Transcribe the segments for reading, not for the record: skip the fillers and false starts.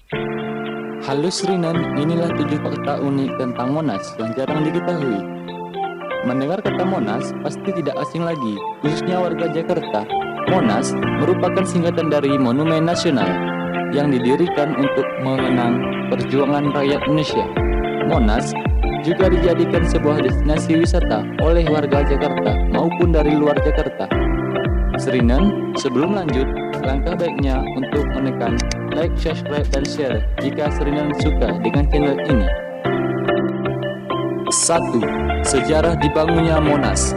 Halo Srinan, inilah 7 fakta unik tentang Monas yang jarang diketahui. Mendengar kata Monas, pasti tidak asing lagi, khususnya warga Jakarta. Monas merupakan singkatan dari Monumen Nasional yang didirikan untuk mengenang perjuangan rakyat Indonesia. Monas juga dijadikan sebuah destinasi wisata oleh warga Jakarta maupun dari luar Jakarta. Srinan, sebelum lanjut, langkah baiknya untuk menekan like, subscribe, dan share jika Srinan suka dengan channel ini. 1. Sejarah dibangunnya Monas.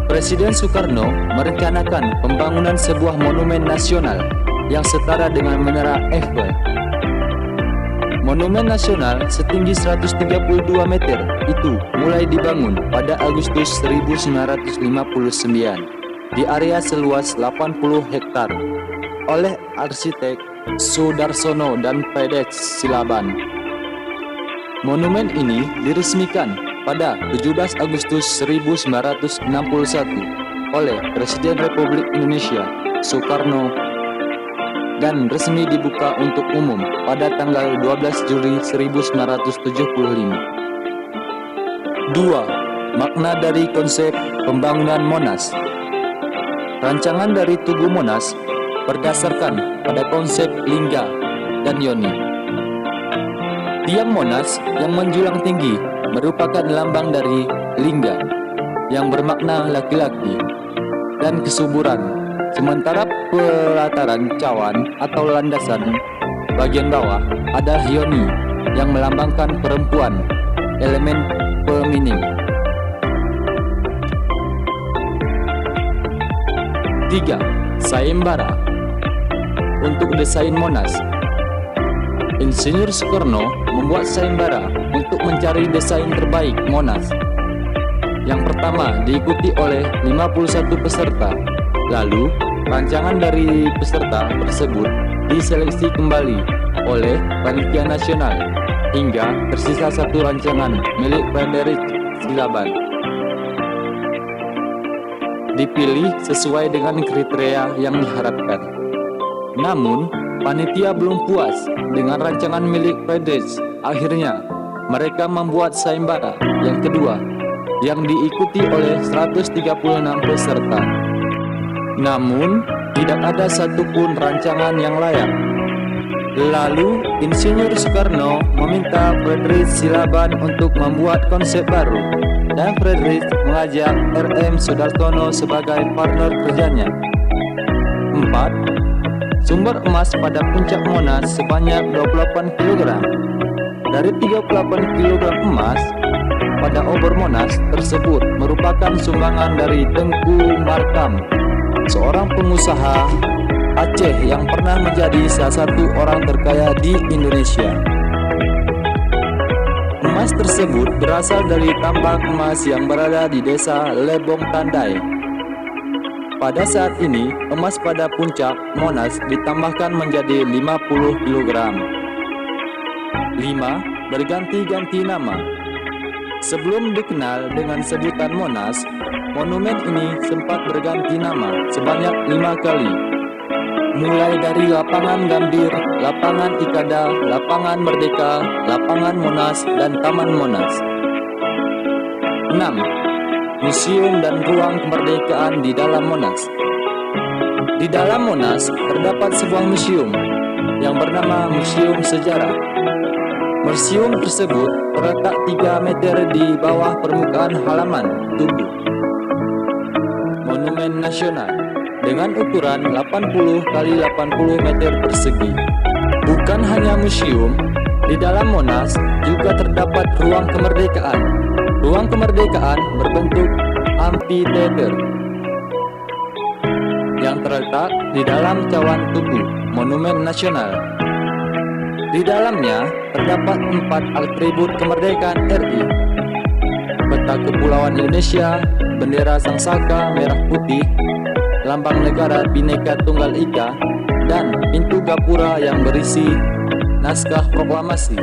Presiden Soekarno merencanakan pembangunan sebuah monumen nasional yang setara dengan Menara Eiffel. Monumen nasional setinggi 132 meter itu mulai dibangun pada Agustus 1959 di area seluas 80 hektar oleh arsitek Sudarsono dan Pedes Silaban. Monumen ini diresmikan pada 17 Agustus 1961 oleh Presiden Republik Indonesia Soekarno dan resmi dibuka untuk umum pada tanggal 12 Juli 1975. 2. Makna dari konsep pembangunan Monas. Rancangan dari Tugu Monas berdasarkan pada konsep lingga dan yoni. Tiang Monas yang menjulang tinggi merupakan lambang dari lingga yang bermakna laki-laki dan kesuburan, sementara pelataran cawan atau landasan bagian bawah adalah yoni yang melambangkan perempuan, elemen feminim. 3. Sayembara. Untuk desain Monas, Insinyur Soekarno membuat sayembara untuk mencari desain terbaik Monas. Yang pertama diikuti oleh 51 peserta. Lalu, rancangan dari peserta tersebut diseleksi kembali oleh Panitia Nasional hingga tersisa satu rancangan milik Pedes Silaban. Dipilih sesuai dengan kriteria yang diharapkan. Namun, panitia belum puas dengan rancangan milik Pedes. Akhirnya, mereka membuat sayembara yang kedua yang diikuti oleh 136 peserta. Namun, tidak ada satupun rancangan yang layak. Lalu, Insinyur Soekarno meminta Pedes Silaban untuk membuat konsep baru, dan Pedes mengajak R.M. Sudarsono sebagai partner kerjanya. 4. Sumber emas pada puncak Monas sebanyak 28 kg. Dari 38 kg emas pada obor Monas tersebut merupakan sumbangan dari Tengku Markam, seorang pengusaha Aceh yang pernah menjadi salah satu orang terkaya di Indonesia. Emas tersebut berasal dari tambang emas yang berada di desa Lebong Tandai. Pada saat ini, emas pada puncak Monas ditambahkan menjadi 50 kg. 5. Berganti-ganti nama. Sebelum dikenal dengan sebutan Monas, monumen ini sempat berganti nama sebanyak 5 kali. Mulai dari Lapangan Gambir, Lapangan Ikada, Lapangan Merdeka, Lapangan Monas, dan Taman Monas. 6. Museum dan ruang kemerdekaan di dalam Monas. Di dalam Monas terdapat sebuah museum yang bernama Museum Sejarah. Museum tersebut terletak 3 meter di bawah permukaan halaman Tugu Monumen Nasional dengan ukuran 80 x 80 meter persegi. Bukan hanya museum, di dalam Monas juga terdapat ruang kemerdekaan. Ruang kemerdekaan berbentuk amphitheater yang terletak di dalam cawan Tugu Monumen Nasional. Di dalamnya terdapat 4 atribut kemerdekaan RI: peta Kepulauan Indonesia, bendera Sang Saka merah putih, lambang negara Bhinneka Tunggal Ika, dan pintu gapura yang berisi naskah proklamasi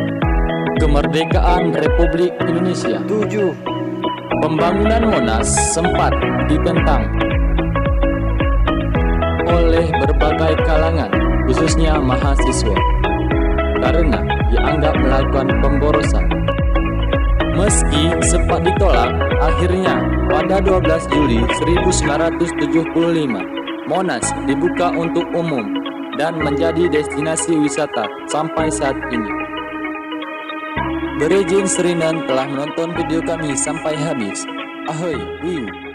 kemerdekaan Republik Indonesia. 7. Pembangunan Monas sempat ditentang oleh berbagai kalangan, khususnya mahasiswa. karena dianggap melakukan pemborosan. Meski sempat ditolak, akhirnya pada 12 Juli 1975, Monas dibuka untuk umum dan menjadi destinasi wisata sampai saat ini. Berizin Serinan telah menonton video kami sampai habis. Ahoy, wiu!